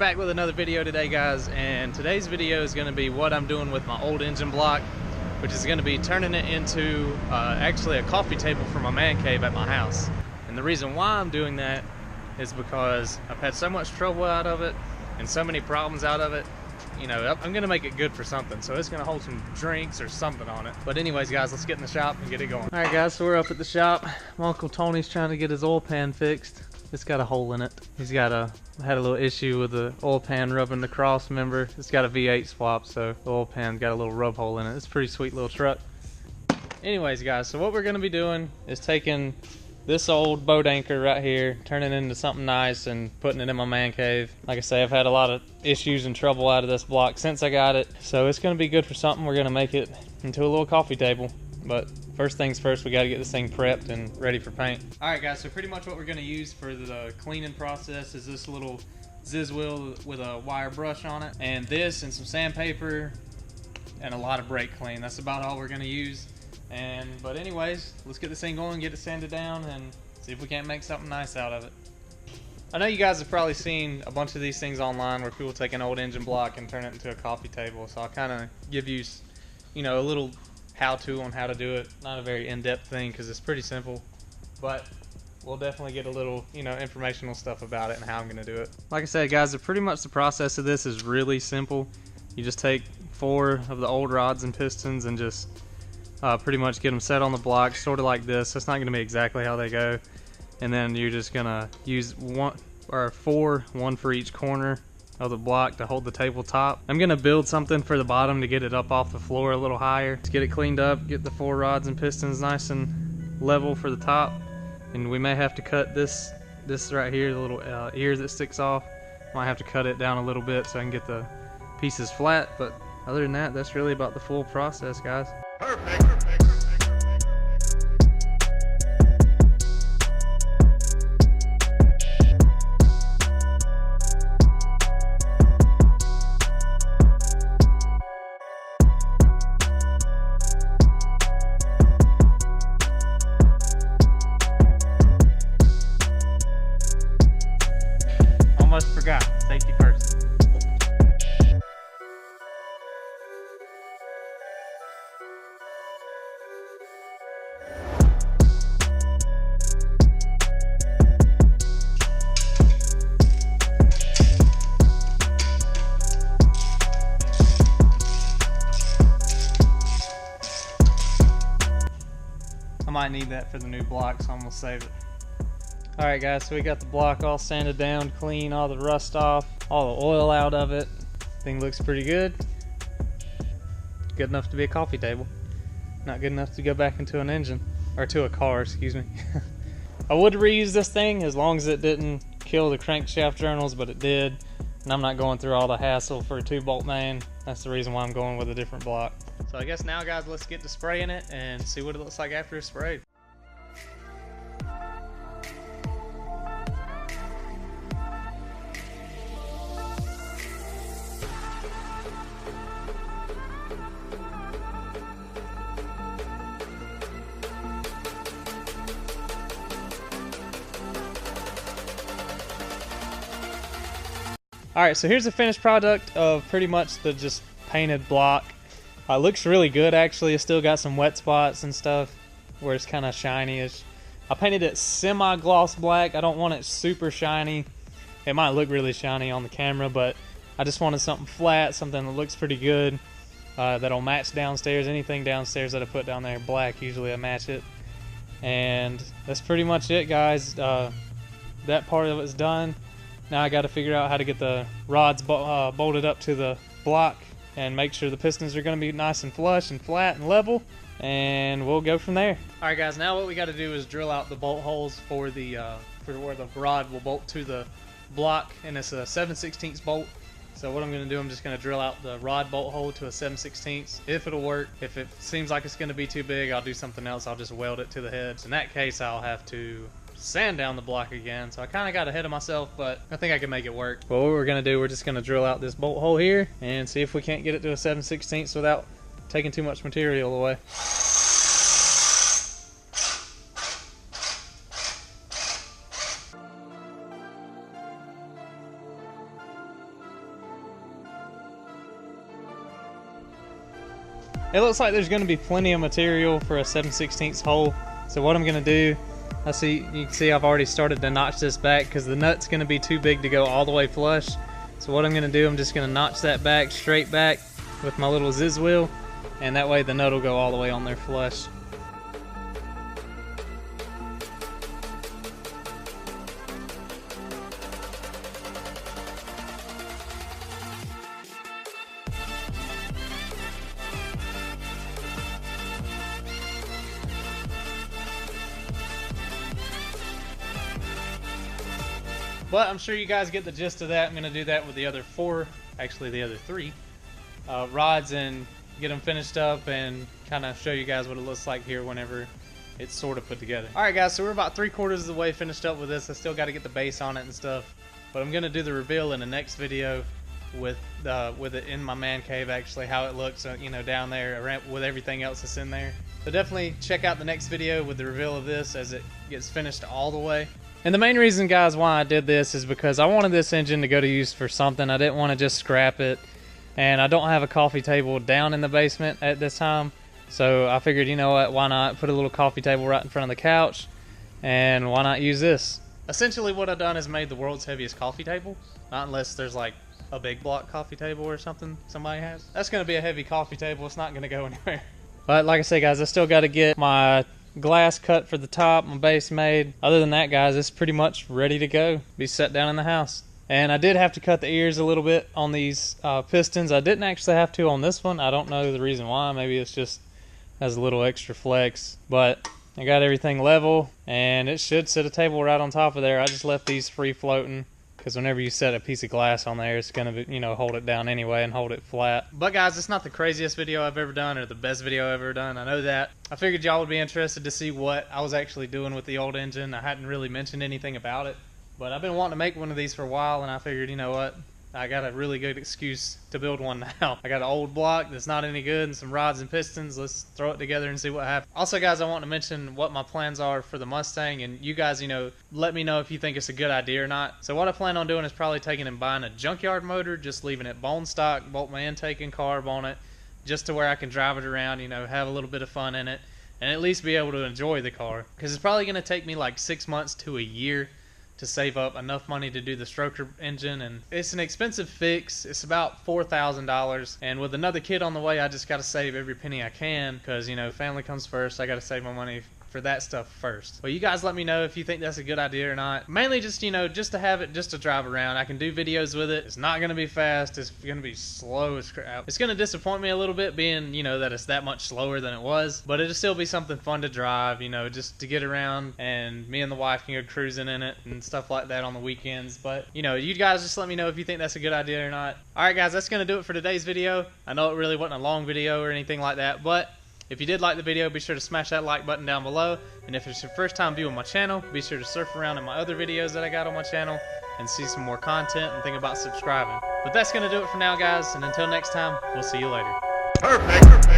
back with another video today, guys, and today's video is going to be what I'm doing with my old engine block, which is going to be turning it into actually a coffee table for my man cave at my house. And the reason why I'm doing that is because I've had so much trouble out of it and so many problems out of it. You know, I'm going to make it good for something, so it's going to hold some drinks or something on it. But anyways, guys, let's get in the shop and get it going. Alright guys, so we're up at the shop. My Uncle Tony's trying to get his oil pan fixed. It's got a hole in it. He's got had a little issue with the oil pan rubbing the cross member. It's got a V8 swap, so the oil pan's got a little rub hole in it. It's a pretty sweet little truck. Anyways, guys, so what we're going to be doing is taking this old boat anchor right here, turning it into something nice and putting it in my man cave. Like I say, I've had a lot of issues and trouble out of this block since I got it, so it's going to be good for something. We're going to make it into a little coffee table. But first things first, we got to get this thing prepped and ready for paint. Alright guys, so pretty much what we're going to use for the cleaning process is this little Ziz wheel with a wire brush on it, and this and some sandpaper and a lot of brake clean. That's about all we're going to use. But anyways, let's get this thing going, get it sanded down, and see if we can't make something nice out of it. I know you guys have probably seen a bunch of these things online where people take an old engine block and turn it into a coffee table, so I'll kind of give you, a little how-to on how to do it. Not a very in-depth thing because it's pretty simple, but we'll definitely get a little, informational stuff about it and how I'm going to do it. Like I said, guys, pretty much the process of this is really simple. You just take 4 of the old rods and pistons and just pretty much get them set on the block, sort of like this. It's not going to be exactly how they go. And then you're just going to use 1 for each corner of the block to hold the tabletop. I'm going to build something for the bottom to get it up off the floor a little higher. To get it cleaned up, get the 4 rods and pistons nice and level for the top. And we may have to cut this right here, the little ear that sticks off. Might have to cut it down a little bit so I can get the pieces flat. But other than that, that's really about the full process, guys. Perfect. Almost forgot. Safety first. I might need that for the new block, so I'm gonna save it. Alright guys, so we got the block all sanded down, clean, all the rust off, all the oil out of it. Thing looks pretty good. Good enough to be a coffee table. Not good enough to go back into an engine, or to a car, excuse me. I would reuse this thing as long as it didn't kill the crankshaft journals, but it did. And I'm not going through all the hassle for a 2-bolt main. That's the reason why I'm going with a different block. So I guess now, guys, let's get to spraying it and see what it looks like after it's sprayed. Alright, so here's the finished product of pretty much the just painted block. Looks really good, actually. It's still got some wet spots and stuff where it's kind of shiny-ish. I painted it semi-gloss black. I don't want it super shiny. It might look really shiny on the camera, but I just wanted something flat, something that looks pretty good, that'll match downstairs. Anything downstairs that I put down there black, usually I match it. And that's pretty much it, guys. That part of it's done. Now I got to figure out how to get the rods bolted up to the block and make sure the pistons are going to be nice and flush and flat and level, and we'll go from there. Alright guys, now what we got to do is drill out the bolt holes for where the rod will bolt to the block, and it's a 7/16 bolt. So what I'm going to do, I'm just going to drill out the rod bolt hole to a 7/16, if it'll work. If it seems like it's going to be too big, I'll do something else. I'll just weld it to the heads. In that case, I'll have to sand down the block again, so I kind of got ahead of myself, but I think I can make it work. Well, what we're going to do, we're just going to drill out this bolt hole here and see if we can't get it to a 7/16 without taking too much material away. It looks like there's going to be plenty of material for a 7/16 hole. So what I'm going to do, you can see I've already started to notch this back because the nut's going to be too big to go all the way flush. So what I'm going to do, I'm just going to notch that back straight back with my little usefull, and that way the nut will go all the way on there flush. But I'm sure you guys get the gist of that. I'm going to do that with the other the other three rods, and get them finished up and kind of show you guys what it looks like here whenever it's sort of put together. Alright guys, so we're about 3/4 of the way finished up with this. I still got to get the base on it and stuff, but I'm going to do the reveal in the next video with it in my man cave, actually, how it looks, you know, down there with everything else that's in there. So definitely check out the next video with the reveal of this as it gets finished all the way. And the main reason, guys, why I did this is because I wanted this engine to go to use for something. I didn't want to just scrap it, and I don't have a coffee table down in the basement at this time, so I figured, you know what, why not put a little coffee table right in front of the couch, and why not use this? Essentially what I've done is made the world's heaviest coffee table, not unless there's like a big block coffee table or something somebody has. That's going to be a heavy coffee table. It's not going to go anywhere. But like I say, guys, I still got to get my glass cut for the top, my base made. Other than that, guys, it's pretty much ready to go, be set down in the house. And I did have to cut the ears a little bit on these pistons. I didn't actually have to on this one. I don't know the reason why. Maybe it's just has a little extra flex, but I got everything level, and it should sit a table right on top of there. I just left these free floating because whenever you set a piece of glass on there, it's gonna, you know, hold it down anyway and hold it flat. But guys, it's not the craziest video I've ever done or the best video I've ever done. I know that. I figured y'all would be interested to see what I was actually doing with the old engine. I hadn't really mentioned anything about it, but I've been wanting to make one of these for a while, and I figured, you know what, I got a really good excuse to build one now. I got an old block that's not any good and some rods and pistons. Let's throw it together and see what happens. Also, guys, I want to mention what my plans are for the Mustang, and you guys, you know, let me know if you think it's a good idea or not. So what I plan on doing is probably taking and buying a junkyard motor, just leaving it bone stock, bolt my intake and carb on it, just to where I can drive it around, you know, have a little bit of fun in it, and at least be able to enjoy the car. Because it's probably going to take me like 6 months to a year to save up enough money to do the stroker engine, and it's an expensive fix. It's about $4,000, and with another kid on the way, I just got to save every penny I can, because, you know, family comes first. I got to save my money for that stuff first. But you guys let me know if you think that's a good idea or not. Mainly just, you know, just to have it, just to drive around. I can do videos with it. It's not going to be fast. It's going to be slow as crap. It's going to disappoint me a little bit, being, you know, that it's that much slower than it was, but it'll still be something fun to drive, you know, just to get around, and me and the wife can go cruising in it and stuff like that on the weekends. But, you know, you guys just let me know if you think that's a good idea or not. Alright guys, that's going to do it for today's video. I know it really wasn't a long video or anything like that, but if you did like the video, be sure to smash that like button down below. And if it's your first time viewing my channel, be sure to surf around in my other videos that I got on my channel and see some more content, and think about subscribing. But that's going to do it for now, guys, and until next time, we'll see you later. Perfect.